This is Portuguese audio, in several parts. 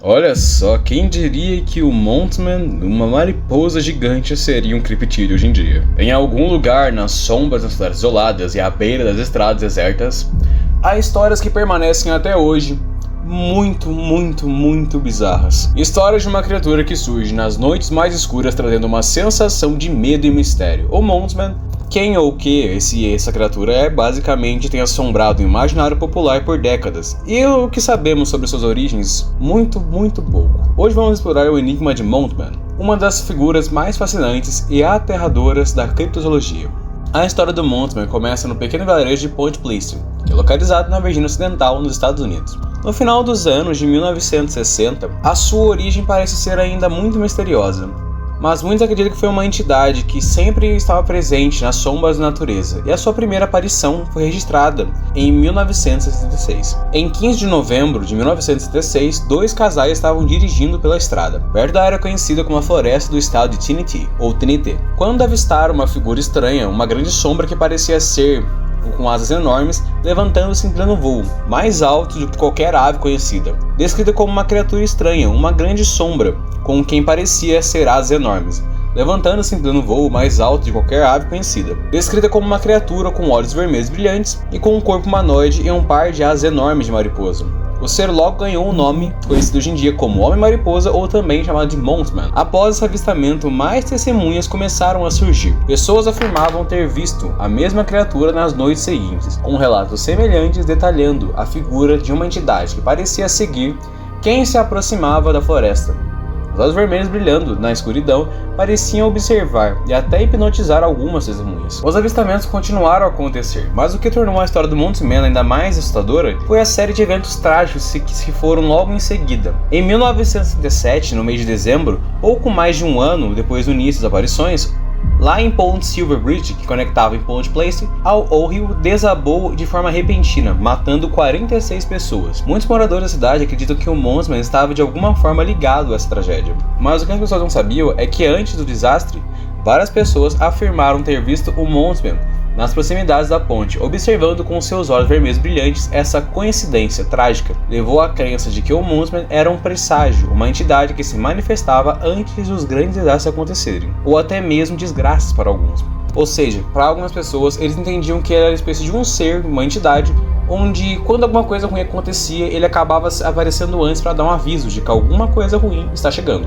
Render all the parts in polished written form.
Olha só, quem diria que o Mothman, uma mariposa gigante, seria um criptídeo hoje em dia? Em algum lugar nas sombras das cidades isoladas e à beira das estradas desertas, há histórias que permanecem até hoje muito bizarras. Histórias de uma criatura que surge nas noites mais escuras trazendo uma sensação de medo e mistério. O Mothman, quem ou o que essa criatura é, basicamente tem assombrado o imaginário popular por décadas, e o que sabemos sobre suas origens, muito pouco. Hoje vamos explorar o enigma de Mothman, uma das figuras mais fascinantes e aterradoras da criptozoologia. A história do Mothman começa no pequeno vilarejo de Point Pleasant, que é localizado na Virgínia Ocidental, nos Estados Unidos. No final dos anos de 1960, a sua origem parece ser ainda muito misteriosa, mas muitos acreditam que foi uma entidade que sempre estava presente nas sombras da natureza, e a sua primeira aparição foi registrada em 1966. Em 15 de novembro de 1966, dois casais estavam dirigindo pela estrada, perto da área conhecida como a Floresta do Estado de Tennessee, ou Tennessee, quando avistaram uma figura estranha, uma grande sombra que parecia ser com asas enormes, levantando-se em pleno voo, mais alto do que qualquer ave conhecida. Descrita como uma criatura estranha, uma grande sombra, com quem parecia ser asas enormes, levantando-se em pleno voo, mais alto de qualquer ave conhecida. Descrita como uma criatura com olhos vermelhos brilhantes e com um corpo humanoide e um par de asas enormes de mariposa. O ser logo ganhou um nome, conhecido hoje em dia como Homem-Mariposa ou também chamado de Mothman. Após esse avistamento, mais testemunhas começaram a surgir. Pessoas afirmavam ter visto a mesma criatura nas noites seguintes, com relatos semelhantes detalhando a figura de uma entidade que parecia seguir quem se aproximava da floresta. Os olhos vermelhos brilhando na escuridão pareciam observar e até hipnotizar algumas testemunhas. Os avistamentos continuaram a acontecer, mas o que tornou a história do Mothman ainda mais assustadora foi a série de eventos trágicos que se foram logo em seguida. Em 1967, no mês de dezembro, pouco mais de um ano depois do início das aparições, lá em Point Silver Bridge, que conectava em Point Pleasant, o rio desabou de forma repentina, matando 46 pessoas. Muitos moradores da cidade acreditam que o Mothman estava de alguma forma ligado a essa tragédia. Mas o que as pessoas não sabiam é que antes do desastre, várias pessoas afirmaram ter visto o Mothman nas proximidades da ponte, observando com seus olhos vermelhos brilhantes. Essa coincidência trágica levou à crença de que o Mothman era um presságio, uma entidade que se manifestava antes dos grandes desastres acontecerem, ou até mesmo desgraças para alguns. Ou seja, para algumas pessoas, eles entendiam que era uma espécie de um ser, uma entidade, onde quando alguma coisa ruim acontecia, ele acabava aparecendo antes para dar um aviso de que alguma coisa ruim está chegando.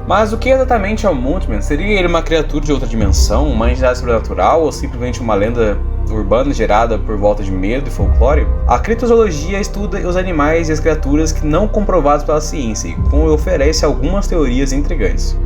Mas o que exatamente é o Mothman? Seria ele uma criatura de outra dimensão, uma entidade sobrenatural ou simplesmente uma lenda urbana gerada por volta de medo e folclore? A criptozoologia estuda os animais e as criaturas que não comprovados pela ciência e oferece algumas teorias intrigantes.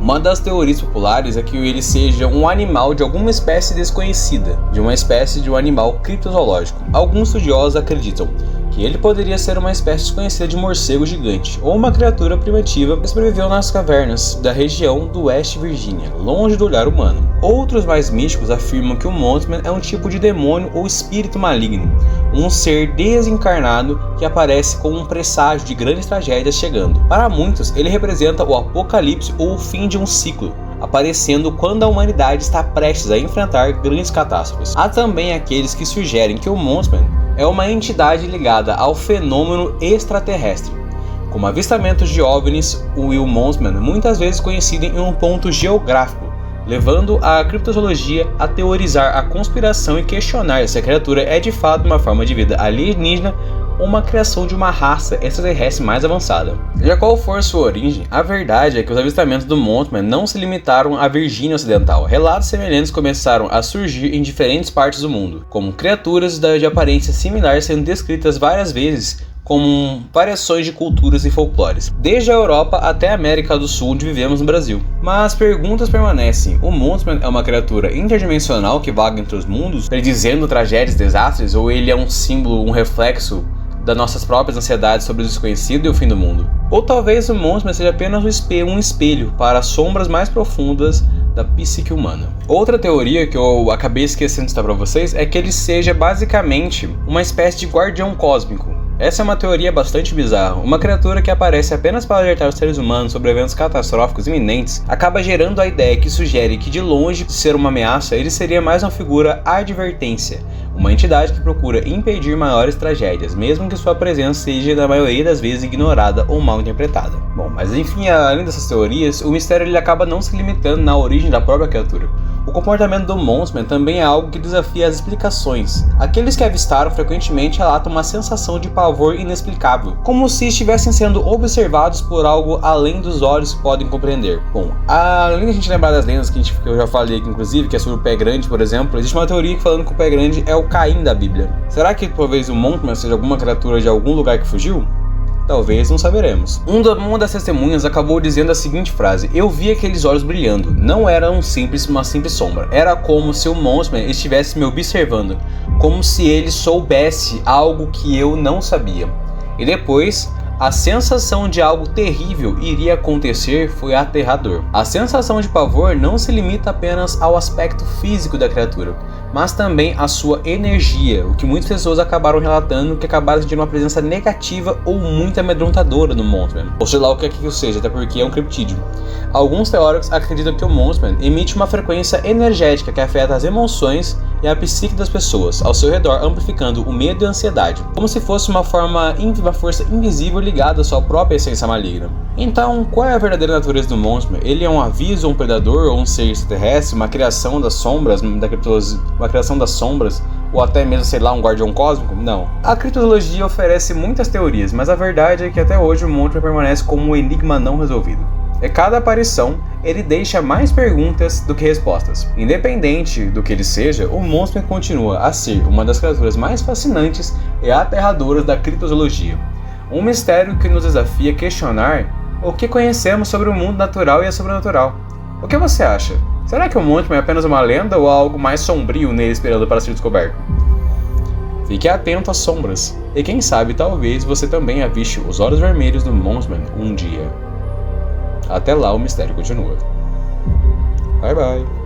Uma das teorias populares é que ele seja um animal de alguma espécie desconhecida, de uma espécie de um animal criptozoológico. Alguns estudiosos acreditam que ele poderia ser uma espécie desconhecida de morcego gigante, ou uma criatura primitiva que sobreviveu nas cavernas da região do West Virginia, longe do olhar humano. Outros mais místicos afirmam que o Mothman é um tipo de demônio ou espírito maligno, um ser desencarnado que aparece como um presságio de grandes tragédias chegando. Para muitos, ele representa o apocalipse ou o fim de um ciclo, aparecendo quando a humanidade está prestes a enfrentar grandes catástrofes. Há também aqueles que sugerem que o Mothman é uma entidade ligada ao fenômeno extraterrestre, como avistamentos de OVNIs. O Mothman muitas vezes conhecido em um ponto geográfico, levando a criptozoologia a teorizar a conspiração e questionar se a criatura é de fato uma forma de vida alienígena ou uma criação de uma raça extraterrestre mais avançada. Seja qual for sua origem, a verdade é que os avistamentos do Mothman não se limitaram à Virgínia Ocidental. Relatos semelhantes começaram a surgir em diferentes partes do mundo, como criaturas de aparência similar sendo descritas várias vezes como variações de culturas e folclores, desde a Europa até a América do Sul, onde vivemos no Brasil. Mas perguntas permanecem: o Mothman é uma criatura interdimensional que vaga entre os mundos, predizendo tragédias e desastres, ou ele é um símbolo, um reflexo das nossas próprias ansiedades sobre o desconhecido e o fim do mundo? Ou talvez o Mothman seja apenas um espelho para as sombras mais profundas da psique humana. Outra teoria que eu acabei esquecendo de citar para vocês é que ele seja basicamente uma espécie de guardião cósmico. Essa é uma teoria bastante bizarra. Uma criatura que aparece apenas para alertar os seres humanos sobre eventos catastróficos iminentes acaba gerando a ideia que sugere que, de longe de ser uma ameaça, ele seria mais uma figura advertência, uma entidade que procura impedir maiores tragédias, mesmo que sua presença seja na maioria das vezes ignorada ou mal interpretada. Bom, mas enfim, além dessas teorias, o mistério ele acaba não se limitando na origem da própria criatura. O comportamento do Mothman também é algo que desafia as explicações. Aqueles que avistaram frequentemente relatam uma sensação de pavor inexplicável, como se estivessem sendo observados por algo além dos olhos que podem compreender. Bom, além de a gente lembrar das lendas que eu já falei aqui, inclusive, que é sobre o Pé Grande, por exemplo, existe uma teoria falando que o Pé Grande é o Caim da Bíblia. Será que talvez o Mothman seja alguma criatura de algum lugar que fugiu? Talvez, não saberemos. Uma das testemunhas acabou dizendo a seguinte frase: "Eu vi aqueles olhos brilhando. Não era uma simples sombra. Era como se o Mothman estivesse me observando, como se ele soubesse algo que eu não sabia." E depois, a sensação de algo terrível iria acontecer foi aterrador. A sensação de pavor não se limita apenas ao aspecto físico da criatura, mas também à sua energia, o que muitas pessoas acabaram relatando que acabaram sentindo uma presença negativa ou muito amedrontadora no Mothman, ou sei lá o que é que seja, até porque é um criptídeo. Alguns teóricos acreditam que o Mothman emite uma frequência energética que afeta as emoções e a psique das pessoas ao seu redor, amplificando o medo e a ansiedade, como se fosse uma força invisível ligada à sua própria essência maligna. Então, qual é a verdadeira natureza do Mothman? Ele é um aviso, um predador ou um ser extraterrestre, uma criação das sombras, uma criação das sombras, ou até mesmo, sei lá, um guardião cósmico? Não. A criptozoologia oferece muitas teorias, mas a verdade é que até hoje o Mothman permanece como um enigma não resolvido. E cada aparição, ele deixa mais perguntas do que respostas. Independente do que ele seja, o Mothman continua a ser uma das criaturas mais fascinantes e aterradoras da criptozoologia. Um mistério que nos desafia a questionar o que conhecemos sobre o mundo natural e a sobrenatural. O que você acha? Será que o Mothman é apenas uma lenda ou há algo mais sombrio nele esperando para ser descoberto? Fique atento às sombras, e quem sabe talvez você também aviste os olhos vermelhos do Mothman um dia. Até lá o mistério continua. Bye bye.